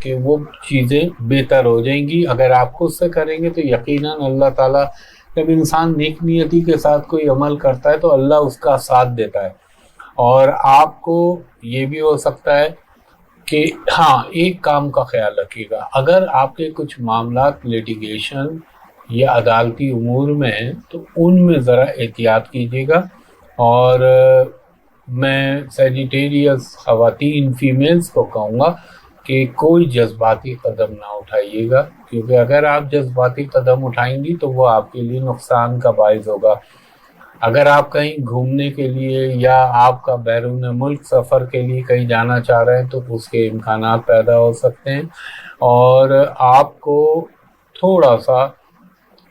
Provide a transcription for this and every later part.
کہ وہ چیزیں بہتر ہو جائیں گی. اگر آپ خود سے کریں گے تو یقیناً اللہ تعالیٰ، جب انسان نیک نیتی کے ساتھ کوئی عمل کرتا ہے تو اللہ اس کا ساتھ دیتا ہے. اور آپ کو یہ بھی ہو سکتا ہے کہ ہاں ایک کام کا خیال رکھیے گا، اگر آپ کے کچھ معاملات لیٹیگیشن یا عدالتی امور میں ہیں تو ان میں ذرا احتیاط کیجیے گا. اور میں سیجیٹیریس خواتین فیمیلز کو کہوں گا کہ کوئی جذباتی قدم نہ اٹھائیے گا، کیونکہ اگر آپ جذباتی قدم اٹھائیں گی تو وہ آپ کے لیے نقصان کا باعث ہوگا. اگر آپ کہیں گھومنے کے لیے یا آپ کا بیرون ملک سفر کے لیے کہیں جانا چاہ رہے ہیں تو اس کے امکانات پیدا ہو سکتے ہیں، اور آپ کو تھوڑا سا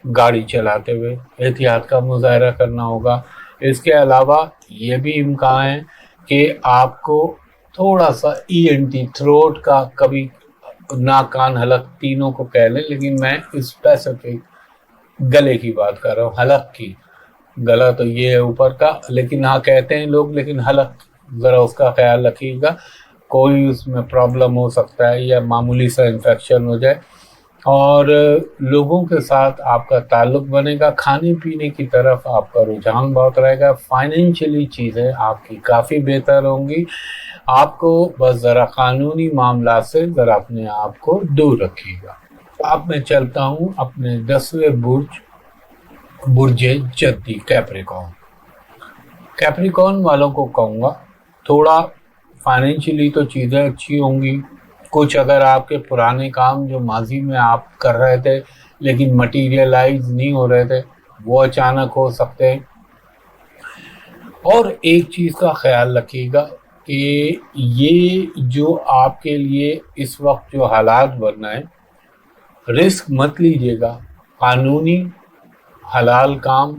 گاڑی چلاتے ہوئے احتیاط کا مظاہرہ کرنا ہوگا. اس کے علاوہ یہ بھی امکان ہے کہ آپ کو تھوڑا سا ENT تھروٹ کا، کبھی ناک کان حلق تینوں کو کہہ لیں، لیکن میں اسپیسیفک گلے کی بات کر رہا ہوں، حلق کی. گلا تو یہ ہے اوپر کا، لیکن ہاں کہتے ہیں لوگ، لیکن حلق ذرا اس کا خیال رکھیے گا، کوئی اس میں پرابلم ہو سکتا ہے یا معمولی سا انفیکشن ہو جائے. اور لوگوں کے ساتھ آپ کا تعلق بنے گا، کھانے پینے کی طرف آپ کا رجحان بہت رہے گا، فائنینشلی چیزیں آپ کی کافی بہتر ہوں گی. آپ کو بس ذرا قانونی معاملات سے ذرا اپنے آپ کو دور رکھیے گا. اب میں چلتا ہوں اپنے 10ویں برج جدی کیپریکون. کیپریکون والوں کو کہوں گا تھوڑا فائنینشلی تو چیزیں اچھی ہوں گی. کچھ اگر آپ کے پرانے کام جو ماضی میں آپ کر رہے تھے لیکن مٹیریلائز نہیں ہو رہے تھے، وہ اچانک ہو سکتے ہیں. اور ایک چیز کا خیال رکھیے گا کہ یہ جو آپ کے لیے اس وقت جو حالات بن رہے ہیں، رسک مت لیجیے گا. قانونی حلال کام،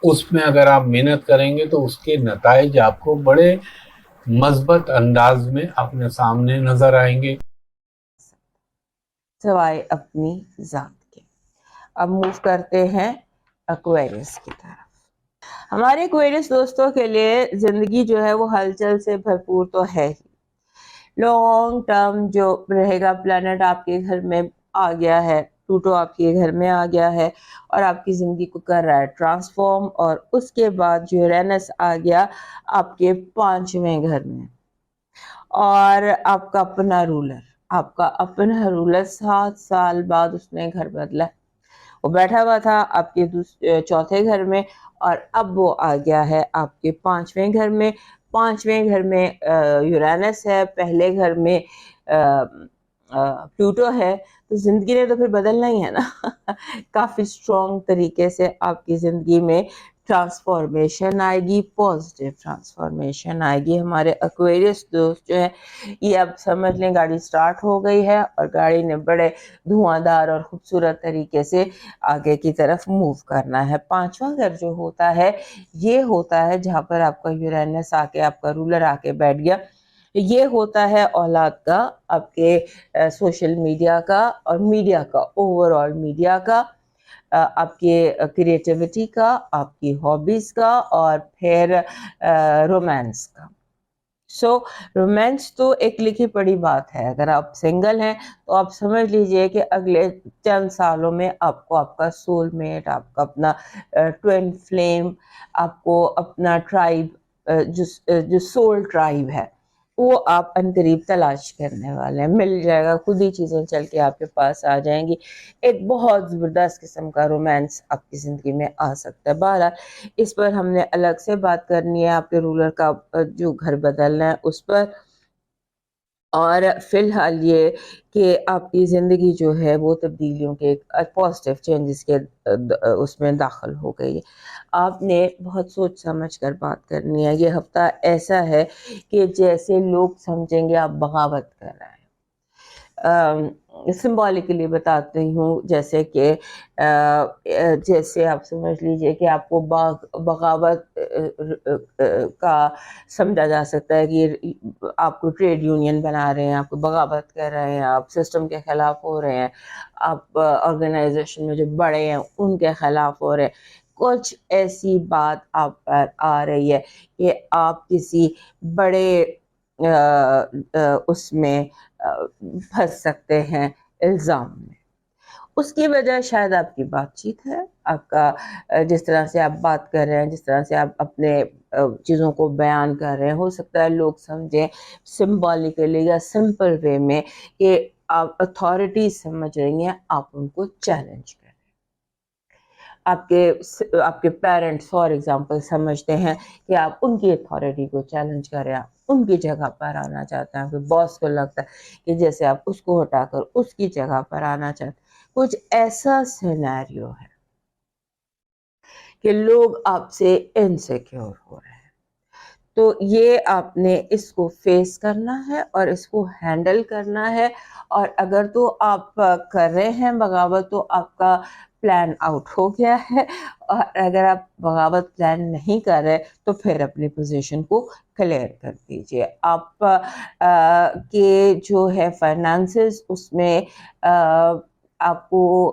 اس میں اگر آپ محنت کریں گے تو اس کے نتائج آپ کو بڑے مثبت انداز میں اپنے سامنے نظر آئیں گے، سوائے اپنی ذات کے. اب موو کرتے ہیں ایکویرس کی طرف. ہمارے ایکویرس دوستوں کے لیے زندگی جو ہے وہ ہلچل سے بھرپور تو ہے ہی. لانگ ٹرم جو رہے گا، پلانٹ آپ کے گھر میں آ گیا ہے، پلوٹو آپ کے گھر میں آ گیا ہے اور آپ کی زندگی کو کر رہا ہے ٹرانسفارم. اور اس کے بعد جو یورینس آ گیا آپ کے 5ویں گھر میں، اور آپ کا اپنا رولر 7 سال بعد اس نے گھر بدلا. وہ بیٹھا ہوا تھا آپ کے 4تھے گھر میں، اور اب وہ آ گیا ہے آپ کے 5ویں گھر میں. 5ویں گھر میں یورینس ہے، پہلے گھر میں پلوٹو ہے. تو زندگی نے تو پھر بدلنا ہی ہے نا. کافی اسٹرانگ طریقے سے آپ کی زندگی میں ٹرانسفارمیشن آئے گی، پازیٹیو ٹرانسفارمیشن آئے گی. ہمارے ایکویرس دوست جو ہے یہ اب سمجھ لیں گاڑی سٹارٹ ہو گئی ہے، اور گاڑی نے بڑے دھواں دار اور خوبصورت طریقے سے آگے کی طرف موو کرنا ہے. 5واں گھر جو ہوتا ہے یہ ہوتا ہے جہاں پر آپ کا یورینس آ کے، آپ کا رولر آ کے بیٹھ گیا. یہ ہوتا ہے اولاد کا، آپ کے سوشل میڈیا کا اور میڈیا کا، اوور آل میڈیا کا، آپ کے کریٹیوٹی کا، آپ کی ہابیز کا، اور پھر رومانس کا. رومانس تو ایک لکھی پڑی بات ہے. اگر آپ سنگل ہیں تو آپ سمجھ لیجئے کہ اگلے چند سالوں میں آپ کو آپ کا سول میٹ، آپ کا اپنا ٹوین فلیم، آپ کو اپنا ٹرائب، جو سول ٹرائب ہے وہ آپ عنقریب تلاش کرنے والے ہیں. مل جائے گا، خود ہی چیزیں چل کے آپ کے پاس آ جائیں گی. ایک بہت زبردست قسم کا رومانس آپ کی زندگی میں آ سکتا ہے. بہرحال اس پر ہم نے الگ سے بات کرنی ہے، آپ کے رولر کا جو گھر بدلنا ہے اس پر. اور فی الحال یہ کہ آپ کی زندگی جو ہے وہ تبدیلیوں کے پازیٹیو چینجز کے اس میں داخل ہو گئی ہے. آپ نے بہت سوچ سمجھ کر بات کرنی ہے. یہ ہفتہ ایسا ہے کہ جیسے لوگ سمجھیں گے آپ بغاوت کر رہے ہیں. سمبولکلی بتاتی ہوں، جیسے کہ جیسے آپ سمجھ لیجئے کہ آپ کو بغاوت کا سمجھا جا سکتا ہے کہ آپ کو ٹریڈ یونین بنا رہے ہیں، آپ کو بغاوت کر رہے ہیں، آپ سسٹم کے خلاف ہو رہے ہیں، آپ آرگنائزیشن میں جو بڑے ہیں ان کے خلاف ہو رہے ہیں. کچھ ایسی بات آپ پر آ رہی ہے کہ آپ کسی بڑے اس میں پھنس سکتے ہیں الزام میں. اس کی وجہ شاید آپ کی بات چیت ہے, آپ کا جس طرح سے آپ بات کر رہے ہیں, جس طرح سے آپ اپنے چیزوں کو بیان کر رہے ہیں. ہو سکتا ہے لوگ سمجھیں سمبولیکلی یا سمپل وے میں کہ آپ اتھارٹی سمجھ رہی ہیں, آپ ان کو چیلنج کریں. آپ کے پیرنٹس فار ایگزامپل سمجھتے ہیں کہ آپ ان کی اتھارٹی کو چیلنج کریں, آپ ان کی جگہ پر آنا چاہتے ہیں. پھر باس کو لگتا ہے کہ جیسے آپ اس کو ہٹا کر اس کی جگہ پر آنا چاہتے ہیں. کچھ ایسا سینیریو ہے کہ لوگ آپ سے انسیکیور ہو رہے ہیں. تو یہ آپ نے اس کو فیس کرنا ہے اور اس کو ہینڈل کرنا ہے. اور اگر تو آپ کر رہے ہیں بغاوت تو آپ کا پلان آؤٹ ہو گیا ہے, اور اگر آپ بغاوت پلان نہیں کر رہے تو پھر اپنی پوزیشن کو کلیئر کر دیجئے. آپ کے جو ہے فائنانسز, اس میں آپ کو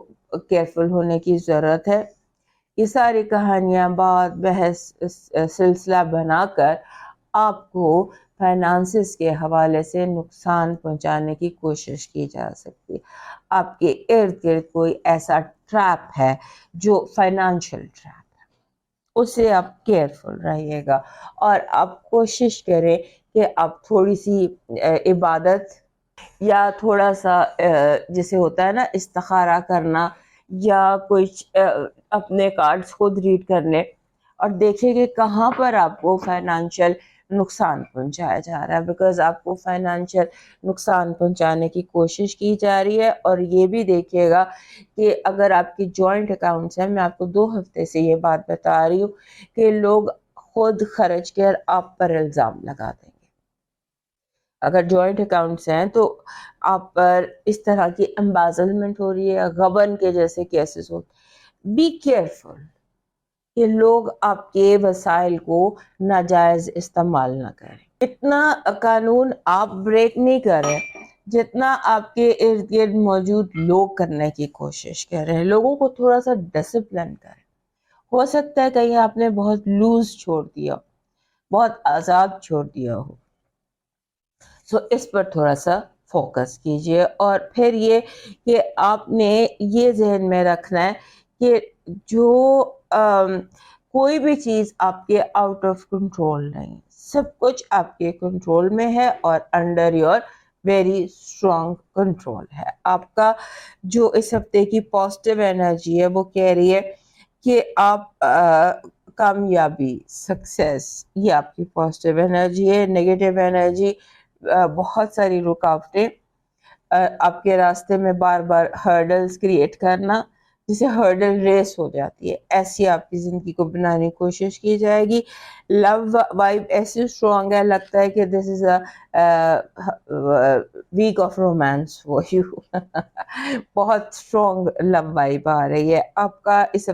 کیئرفل ہونے کی ضرورت ہے. یہ ساری کہانیاں بات بحث سلسلہ بنا کر آپ کو فائنانسز کے حوالے سے نقصان پہنچانے کی کوشش کی جا سکتی ہے. آپ کے ارد گرد کوئی ایسا ٹریپ ہے جو فائنانشل ٹریپ ہے, اس سے آپ کیئرفل رہیے گا. اور آپ کوشش کریں کہ آپ تھوڑی سی عبادت یا تھوڑا سا جیسے ہوتا ہے نا استخارہ کرنا, یا کچھ اپنے کارڈز خود ریڈ کرنے اور دیکھیں کہ کہاں پر آپ کو فائنانشیل نقصان پہنچایا جا رہا ہے. بیکاز آپ کو فائنانشیل نقصان پہنچانے کی کوشش کی جا رہی ہے. اور یہ بھی دیکھیے گا کہ اگر آپ کی جوائنٹ اکاؤنٹس ہیں, میں آپ کو 2 ہفتے سے یہ بات بتا رہی ہوں کہ لوگ خود خرچ کر آپ پر الزام لگا دیں گے. اگر جوائنٹ اکاؤنٹس ہیں تو آپ پر اس طرح کی امبیزلمنٹ ہو رہی ہے, غبن کے جیسے کیسز ہوتے. بی کیئرفل کہ لوگ آپ کے وسائل کو ناجائز استعمال نہ کریں. اتنا قانون آپ بریک نہیں کریں جتنا آپ کے ارد گرد موجود لوگ کرنے کی کوشش کر رہے ہیں. لوگوں کو تھوڑا سا ڈسپلن کریں. ہو سکتا ہے کہیں آپ نے بہت لوز چھوڑ دیا, بہت آزاد چھوڑ دیا ہو, سو اس پر تھوڑا سا فوکس کیجئے. اور پھر یہ کہ آپ نے یہ ذہن میں رکھنا ہے کہ جو کوئی بھی چیز آپ کے آؤٹ آف کنٹرول نہیں, سب کچھ آپ کے کنٹرول میں ہے اور under your very strong control ہے. آپ کا جو اس ہفتے کی پازیٹیو انرجی ہے وہ کہہ رہی ہے کہ آپ کامیابی, سکسیس, یہ آپ کی پازیٹیو انرجی ہے. نیگیٹو انرجی بہت ساری رکاوٹیں, آپ کے راستے میں بار بار ہرڈلز کریٹ کرنا, جسے ہرڈل ریس ہو جاتی ہے, ایسی آپ کی زندگی کو بنانے کی کوشش کی جائے گی. لو وائب ایسی اسٹرانگ ہے, لگتا ہے کہ this is a week of romance for you. بہت اسٹرانگ لو وائب آ رہی ہے. آپ کا اس